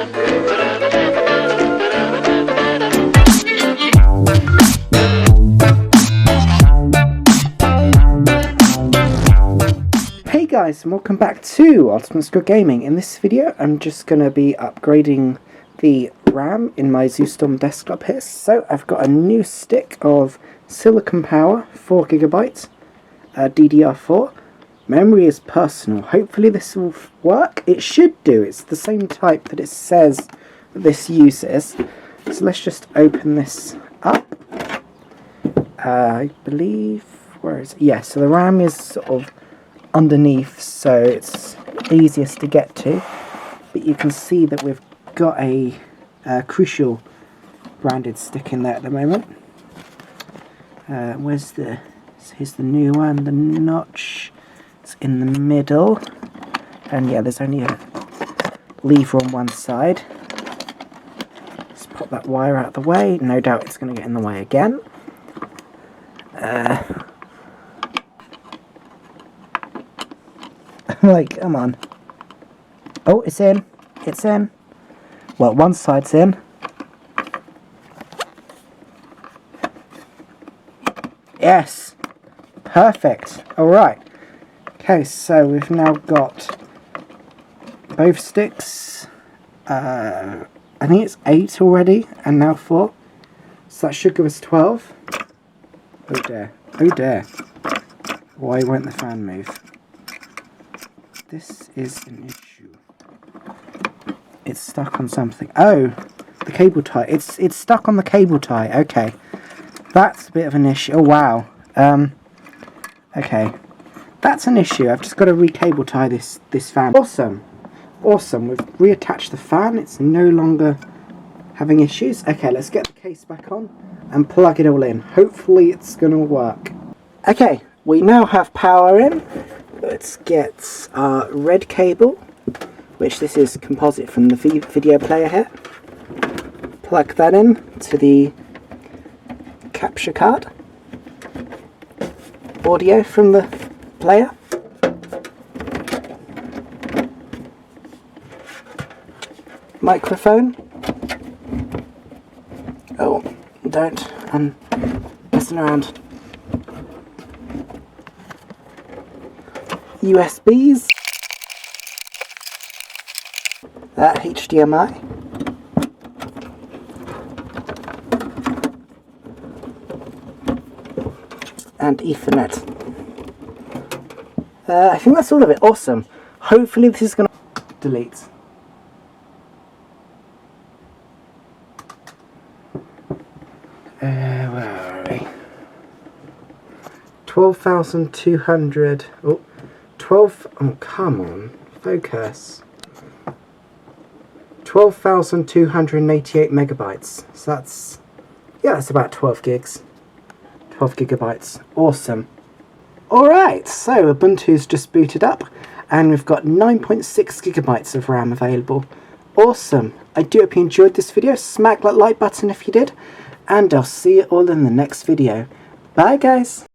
Hey guys, and welcome back to Ultimate Squid Gaming. In this video I'm just going to be upgrading the RAM in my Zoostorm desktop here. So I've got a new stick of silicon power, 4GB, DDR4. Memory is personal. Hopefully this will work. It should do. It's the same type that it says this uses. So let's just open this up. I believe, where is it? Yeah, so the RAM is sort of underneath, so it's easiest to get to, but you can see that we've got a Crucial branded stick in there at the moment. Here's the new one. The notch is in the middle, and yeah, there's only a lever on one side. Let's pop that wire out of the way. No doubt it's going to get in the way again. Like, come on. Oh, it's in. It's in. Well, one side's in. Yes. Perfect. Alright. Okay, so we've now got both sticks. I think it's 8 already, and now 4. So that should give us 12. Oh dear. Oh dear. Why won't the fan move? This is an issue. It's stuck on something. Oh, the cable tie. It's stuck on the cable tie. Okay, that's a bit of an issue. Oh wow. Okay, that's an issue. I've just got to re-cable tie this fan. Awesome, awesome. We've reattached the fan. It's no longer having issues. Okay, let's get the case back on and plug it all in. Hopefully, it's gonna work. Okay, we now have power in. Let's get our red cable, which this is composite from the video player here. Plug that in to the capture card. Audio from the player. Microphone. Oh, don't. I'm messing around. USBs, HDMI, and Ethernet. I think that's all of it. Awesome. Hopefully this is going to delete. Where are we? 12,200. Oh. 12, oh come on, focus. 12,288 megabytes. So that's, yeah, that's about 12 gigs. 12 gigabytes. Awesome. Alright, so Ubuntu's just booted up, and we've got 9.6 gigabytes of RAM available. Awesome. I do hope you enjoyed this video. Smack that like button if you did, and I'll see you all in the next video. Bye guys.